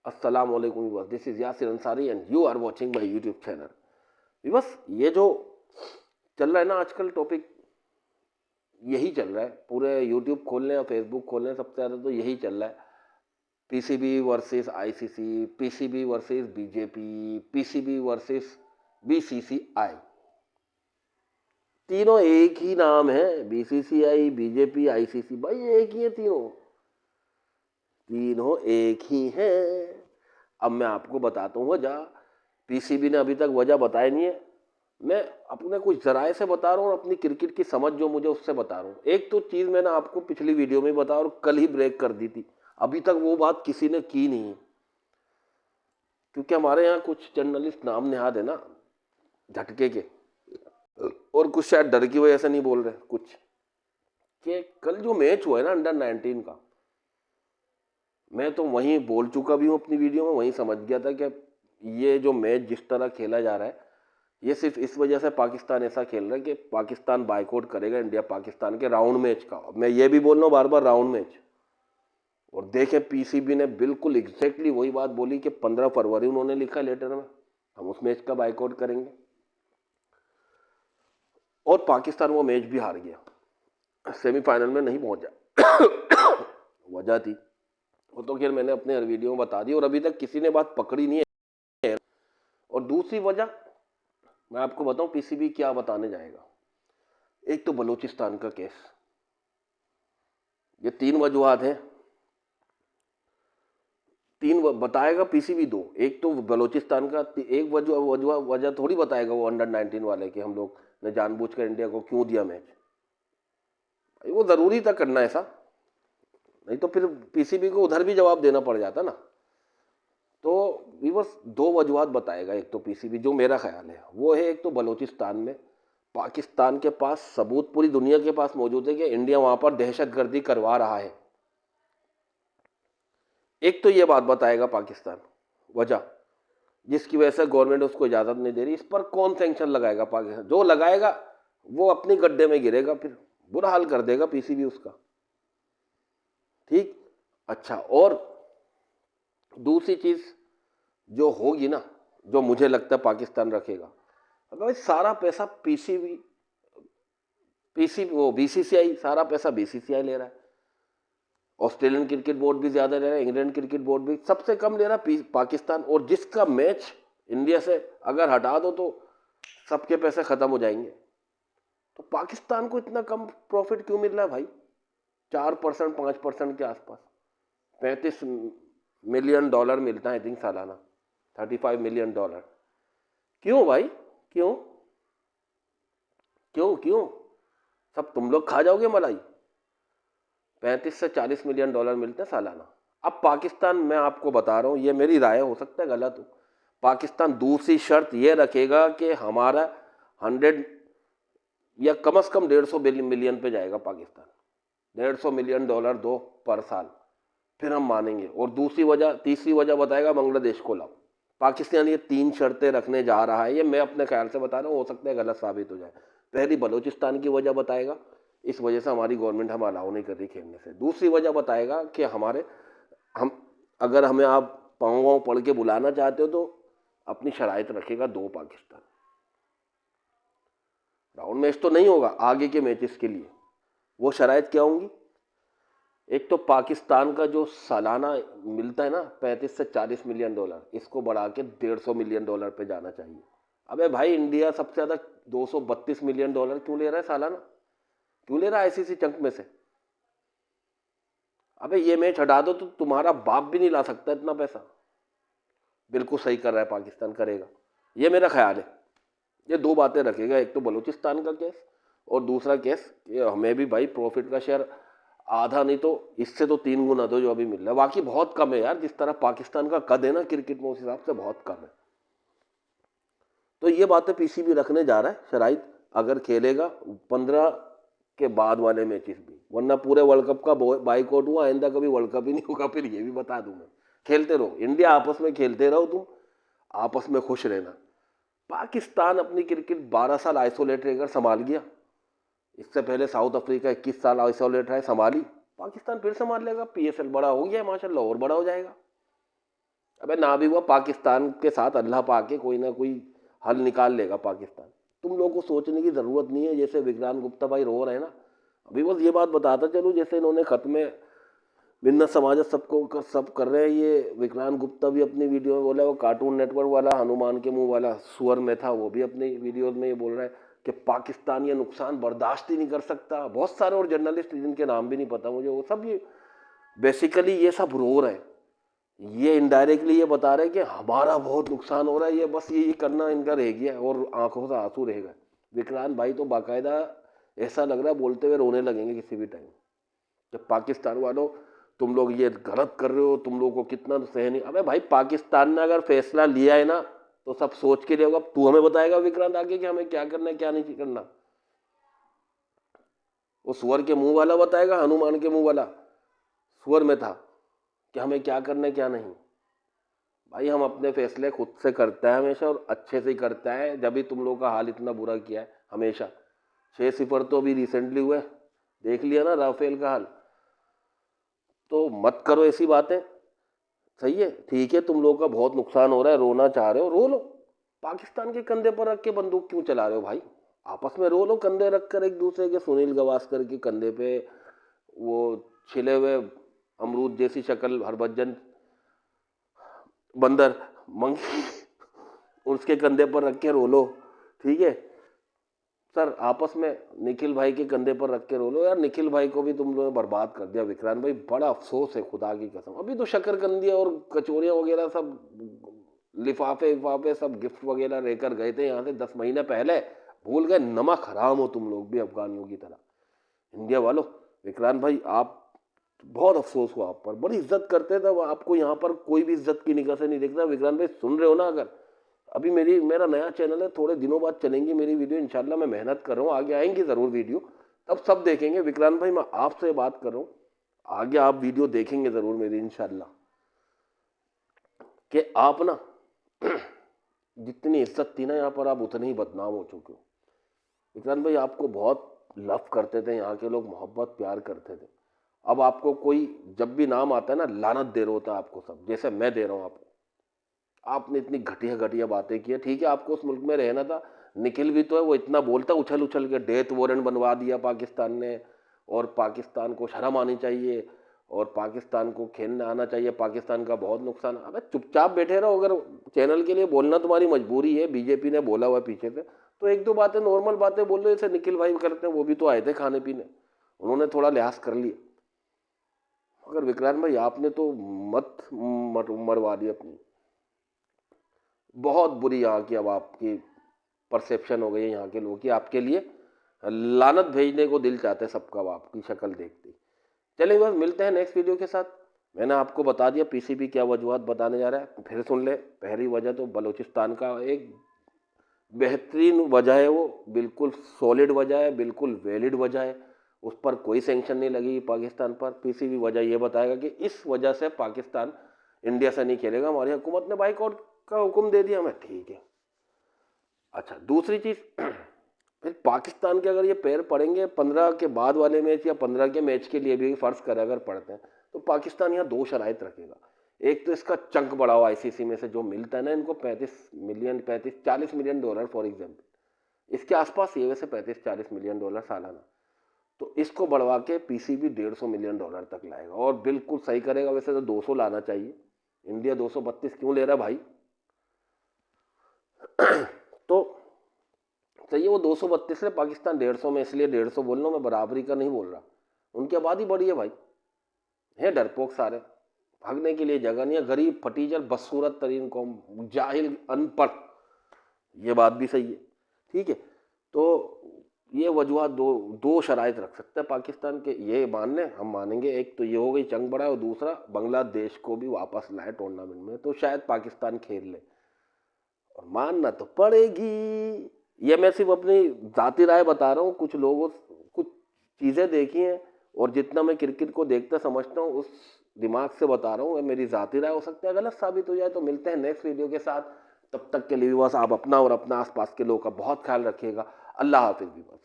अस्सलाम वालेकुम viewers, this is Yasir Ansari and you are watching my YouTube channel. Viewers, ये जो चल रहा है ना आजकल टॉपिक, यही चल रहा है। पूरे यूट्यूब खोलने और फेसबुक खोलने सबसे ज़्यादा तो यही चल रहा है। PCB versus ICC, PCB versus BJP, PCB versus BCCI. तीनों एक ही नाम है, बीसीसीआई, बीजेपी, आईसीसी। भाई एक ही है तीनों, तीनों एक ही हैं। अब मैं आपको बताता हूँ वजह। पीसीबी ने अभी तक वजह बताई नहीं है। मैं अपने कुछ जराए से बता रहा हूँ और अपनी क्रिकेट की समझ जो मुझे उससे बता रहा हूँ। एक तो चीज़ मैंने आपको पिछली वीडियो में बताया और कल ही ब्रेक कर दी थी, अभी तक वो बात किसी ने की नहीं है। क्योंकि हमारे यहाँ कुछ जर्नलिस्ट नाम निहाद है ना झटके के, और कुछ शायद डर की वजह से नहीं बोल रहे कुछ, कि कल जो मैच हुआ है ना अंडर 19 का, मैं तो वहीं बोल चुका भी हूँ अपनी वीडियो में, वहीं समझ गया था कि ये जो मैच जिस तरह खेला जा रहा है, ये सिर्फ इस वजह से पाकिस्तान ऐसा खेल रहा है कि पाकिस्तान बाइकआउट करेगा इंडिया पाकिस्तान के राउंड मैच का। मैं ये भी बोल रहा हूँ बार बार, राउंड मैच। और देखें, पीसीबी ने बिल्कुल एग्जैक्टली वही बात बोली कि 15 फरवरी उन्होंने लिखा लेटर में, हम उस मैच का बाइकआउट करेंगे। और पाकिस्तान वो मैच भी हार गया, सेमीफाइनल में नहीं पहुंचा। वजह थी वो तो खैर मैंने अपने हर वीडियो में बता दी और अभी तक किसी ने बात पकड़ी नहीं है। और दूसरी वजह मैं आपको बताऊं पीसीबी क्या बताने जाएगा। एक तो बलूचिस्तान का केस, ये 3 वजूहत हैं, 3 बताएगा पीसीबी। 2, एक तो बलूचिस्तान का, एक वजह थोड़ी बताएगा वो अंडर 19 वाले कि हम लोग ने जानबूझकर इंडिया को क्यों दिया मैच। वो जरूरी था करना ऐसा, नहीं तो फिर पीसीबी को उधर भी जवाब देना पड़ जाता ना। तो ये बस 2 वजूहत बताएगा। एक तो पीसीबी, जो मेरा ख्याल है वो है, एक तो बलूचिस्तान में पाकिस्तान के पास सबूत पूरी दुनिया के पास मौजूद है कि इंडिया वहां पर दहशतगर्दी करवा रहा है। एक तो ये बात बताएगा पाकिस्तान, वजह जिसकी वजह से गवर्नमेंट उसको इजाजत नहीं दे रही। इस पर कौन सैंक्शन लगाएगा? पाकिस्तान जो लगाएगा वो अपनी गड्ढे में गिरेगा, फिर बुरा हाल कर देगा पीसीबी उसका। ठीक, अच्छा। और दूसरी चीज जो होगी ना, जो मुझे लगता है पाकिस्तान रखेगा, अगर भाई सारा पैसा पीसीबी वो बीसीसीआई, सारा पैसा बीसीसीआई ले रहा है, ऑस्ट्रेलियन क्रिकेट बोर्ड भी ज्यादा ले रहा है, इंग्लैंड क्रिकेट बोर्ड भी, सबसे कम ले रहा है पाकिस्तान। और जिसका मैच इंडिया से अगर हटा दो तो सबके पैसे खत्म हो जाएंगे। तो पाकिस्तान को इतना कम प्रॉफिट क्यों मिल रहा है भाई? 4%, 5% के आसपास, $35 मिलियन मिलता है आई थिंक सालाना, $35 मिलियन। क्यों भाई? क्यों क्यों क्यों? सब तुम लोग खा जाओगे मलाई। 35 से $40 मिलियन मिलते हैं सालाना। अब पाकिस्तान, मैं आपको बता रहा हूं, ये मेरी राय हो सकता है गलत हो, पाकिस्तान दूसरी शर्त ये रखेगा कि हमारा 100 या कम से कम 150 मिलियन पे जाएगा पाकिस्तान, $150 मिलियन दो पर साल, फिर हम मानेंगे। और दूसरी वजह, तीसरी वजह बताएगा बांग्लादेश को लाओ। पाकिस्तान ये 3 शर्तें रखने जा रहा है, ये मैं अपने ख्याल से बता रहा हूँ, हो सकता है गलत साबित हो जाए। पहली, बलूचिस्तान की वजह बताएगा, इस वजह से हमारी गवर्नमेंट हम अलाउ नहीं कर रही खेलने से। दूसरी वजह बताएगा कि हम अगर हमें आप पाँव वाँव पढ़ के बुलाना चाहते हो तो अपनी शराइत रखेगा 2 पाकिस्तान। राउंड मैच तो नहीं होगा, आगे के मैचेस के लिए वो शराइत क्या होंगी? एक तो पाकिस्तान का जो सालाना मिलता है ना, 35 से $40 मिलियन, इसको बढ़ा के $150 मिलियन पे जाना चाहिए। अबे भाई, इंडिया सबसे ज्यादा $232 मिलियन क्यों ले रहा है सालाना? क्यों ले रहा है आईसीसी चंक में से? अबे ये मैच हटा दो तो तुम्हारा बाप भी नहीं ला सकता इतना पैसा। बिल्कुल सही कर रहा है पाकिस्तान, करेगा, ये मेरा ख्याल है। ये 2 बातें रखेगा, एक तो बलूचिस्तान का केस और दूसरा केस कि हमें भी भाई प्रॉफिट का शेयर आधा नहीं तो इससे तो 3 गुना दो जो अभी मिल रहा है। बाकी बहुत कम है यार, जिस तरह पाकिस्तान का कद है ना क्रिकेट में, उस हिसाब से बहुत कम है। तो ये बातें पीसीबी रखने जा रहा है शराइत, अगर खेलेगा 15 के बाद वाले मैचेस भी, वरना पूरे वर्ल्ड कप का बाइकआउट हुआ, आइंदा कभी वर्ल्ड कप ही नहीं होगा। फिर ये भी बता दूं मैं, खेलते रहो इंडिया, आपस में खेलते रहो, तुम आपस में खुश रहना। पाकिस्तान अपनी क्रिकेट 12 साल आइसोलेट रहकर संभाल गया। इससे पहले साउथ अफ्रीका 21 साल आइसोलेट रहे, संभाली। पाकिस्तान फिर संभाल लेगा, पीएसएल बड़ा हो गया माशाल्लाह, और बड़ा हो जाएगा। अबे ना भी हुआ पाकिस्तान के साथ अल्लाह पाक के कोई ना कोई हल निकाल लेगा पाकिस्तान। तुम लोगों को सोचने की ज़रूरत नहीं है। जैसे विक्रांत गुप्ता भाई रो रहे हैं ना, अभी बस ये बात बताता चलूँ, जैसे इन्होंने खत में भिन्न समाज सबको सब कर रहे हैं, ये विक्रांत गुप्ता भी अपनी वीडियो में बोला, वो कार्टून नेटवर्क वाला हनुमान के मुंह वाला सुअर में था, वो भी अपनी वीडियो में ये बोल रहा है कि पाकिस्तान ये नुकसान बर्दाश्त ही नहीं कर सकता। बहुत सारे और जर्नलिस्ट जिनके नाम भी नहीं पता मुझे, वो सब ये बेसिकली ये सब रो रहे हैं। ये इनडायरेक्टली ये बता रहे हैं कि हमारा बहुत नुकसान हो रहा है, ये बस ये करना इनका रह गया और आंखों से आंसू रहेगा। विक्रांत भाई तो बाकायदा ऐसा लग रहा है बोलते हुए रोने लगेंगे किसी भी टाइम, जब पाकिस्तान वालों तुम लोग ये गलत कर रहे हो, तुम लोगों को कितना तो सहन। अबे भाई पाकिस्तान ने अगर फैसला लिया है ना तो सब सोच के लिया होगा। तू हमें बताएगा विक्रांत आगे कि हमें क्या करना है क्या नहीं करना? वो सुअर के मुंह वाला बताएगा, हनुमान के मुंह वाला सुअर में था कि हमें क्या करना है क्या नहीं। भाई हम अपने फैसले खुद से करते हैं हमेशा, और अच्छे से ही करता है। जब भी तुम लोगों का हाल इतना बुरा किया है हमेशा। 6-0 तो अभी रिसेंटली हुए, देख लिया ना राफेल का हाल। तो मत करो ऐसी बातें, सही है? ठीक है, तुम लोगों का बहुत नुकसान हो रहा है, रोना चाह रहे हो, रो लो। पाकिस्तान के कंधे पर रख के बंदूक क्यों चला रहे हो भाई? आपस में रो लो, कंधे रख कर एक दूसरे के। सुनील गावस्कर के कंधे पे वो छिले हुए अमरूद जैसी शक्ल हरभजन बंदर मंकी उसके कंधे पर रख के रो लो, ठीक है सर? आपस में निखिल भाई के कंधे पर रख के रो लो। यार निखिल भाई को भी तुम लोगों ने बर्बाद कर दिया विक्रांत भाई, बड़ा अफसोस है खुदा की कसम। अभी तो शकरकंदियाँ और कचौरियाँ वगैरह सब लिफाफे विफाफे सब गिफ्ट वगैरह लेकर गए थे यहाँ से 10 महीने पहले। भूल गए? नमक हराम हो तुम लोग भी अफगानियों की तरह। इंडिया वालों, विक्रांत भाई आप बहुत अफसोस हुआ, आप पर बड़ी इज्जत करते थे, आपको यहाँ पर कोई भी इज्जत की निगाह से नहीं देखता। विक्रांत भाई सुन रहे हो ना? अगर अभी मेरा नया चैनल है, थोड़े दिनों बाद चलेंगी मेरी वीडियो इंशाल्लाह। मैं मेहनत कर रहा हूँ, आगे आएंगी ज़रूर वीडियो, तब सब देखेंगे। विक्रांत भाई मैं आपसे बात कर रहा हूँ, आगे आप वीडियो देखेंगे ज़रूर मेरी इंशाल्लाह। कि आप ना जितनी इज्जत थी ना यहाँ पर, आप उतने ही बदनाम हो चुके हो। विक्रांत भाई आपको बहुत लव करते थे यहाँ के लोग, मोहब्बत प्यार करते थे। अब आपको कोई जब भी नाम आता है ना, लानत दे रहा होता है आपको सब, जैसे मैं दे रहा हूँ आपको। आपने इतनी घटिया घटिया बातें की है, ठीक है आपको उस मुल्क में रहना था। निखिल भी तो है, वो इतना बोलता उछल उछल के डेथ वारंट बनवा दिया पाकिस्तान ने, और पाकिस्तान को शर्म आनी चाहिए, और पाकिस्तान को खेलना आना चाहिए, पाकिस्तान का बहुत नुकसान। अबे चुपचाप बैठे रहो। अगर चैनल के लिए बोलना तुम्हारी मजबूरी है, बीजेपी ने बोला हुआ है पीछे से, तो एक दो बातें नॉर्मल बातें बोल लो, जैसे निखिल भाई करते हैं। वो भी तो आए थे खाने पीने, उन्होंने थोड़ा लिहाज कर लिया। मगर विक्रांत भाई आपने तो मरवा दी अपनी। बहुत बुरी यहाँ की अब आपकी परसेप्शन हो गई है यहाँ के लोगों की आपके लिए। लानत भेजने को दिल चाहते हैं सबका अब आपकी शक्ल देखते। चलिए बस मिलते हैं नेक्स्ट वीडियो के साथ। मैंने आपको बता दिया पीसीबी क्या वजूहत बताने जा रहा है, फिर सुन ले। पहली वजह तो बलूचिस्तान का एक बेहतरीन वजह है, वो बिल्कुल सॉलिड वजह है, बिल्कुल वैलिड वजह है, उस पर कोई सेंक्शन नहीं लगी पाकिस्तान पर। पीसीबी वजह ये बताएगा कि इस वजह से पाकिस्तान इंडिया से नहीं खेलेगा, हमारी हुकूमत ने बाइकआउट का हुक्म दे दिया हमें, ठीक है। अच्छा दूसरी चीज़, फिर पाकिस्तान के अगर ये पैर पड़ेंगे 15 के बाद वाले मैच या 15 के मैच के लिए भी फ़र्ज़ करें अगर पड़ते हैं, तो पाकिस्तान यहाँ 2 शराइत रखेगा। एक तो इसका चंक बढ़ा हुआ आईसीसी में से जो मिलता है ना इनको, 40 मिलियन डॉलर फॉर एग्जाम्पल, इसके आसपास ये वैसे 35-40 मिलियन डॉलर सालाना। तो इसको बढ़वा के पीसीबी 150 मिलियन डॉलर तक लाएगा, और बिल्कुल सही करेगा। वैसे तो 200 लाना चाहिए, इंडिया 232 क्यों ले रहा है भाई? तो सही है, वो 232 ले, पाकिस्तान 150 में, इसलिए 150 बोल रहा हूँ मैं, बराबरी का नहीं बोल रहा। उनकी आबादी बड़ी है भाई, है डरपोक सारे, भागने के लिए जगह नहीं है, गरीब फटीचर बदसूरत तरीन कौम, जाहिल अनपढ़, ये बात भी सही है, ठीक है। तो ये वजूहत दो शराइत रख सकते हैं पाकिस्तान के, ये मान लें, हम मानेंगे। एक तो ये हो गई चंग बढ़ा, और दूसरा बांग्लादेश को भी वापस लाए टूर्नामेंट में, तो शायद पाकिस्तान खेल ले, और मानना तो पड़ेगी। ये मैं सिर्फ अपनी जाती राय बता रहा हूँ, कुछ लोगों कुछ चीज़ें देखी हैं, और जितना मैं क्रिकेट को देखता समझता हूँ उस दिमाग से बता रहा हूँ। मेरी जाती राय हो सकता है गलत साबित हो जाए। तो मिलते हैं नेक्स्ट वीडियो के साथ, तब तक के लिए बस आप अपना और अपना आसपास के लोगों का बहुत ख्याल रखिएगा। अल्लाह हाफिज़ भी बस।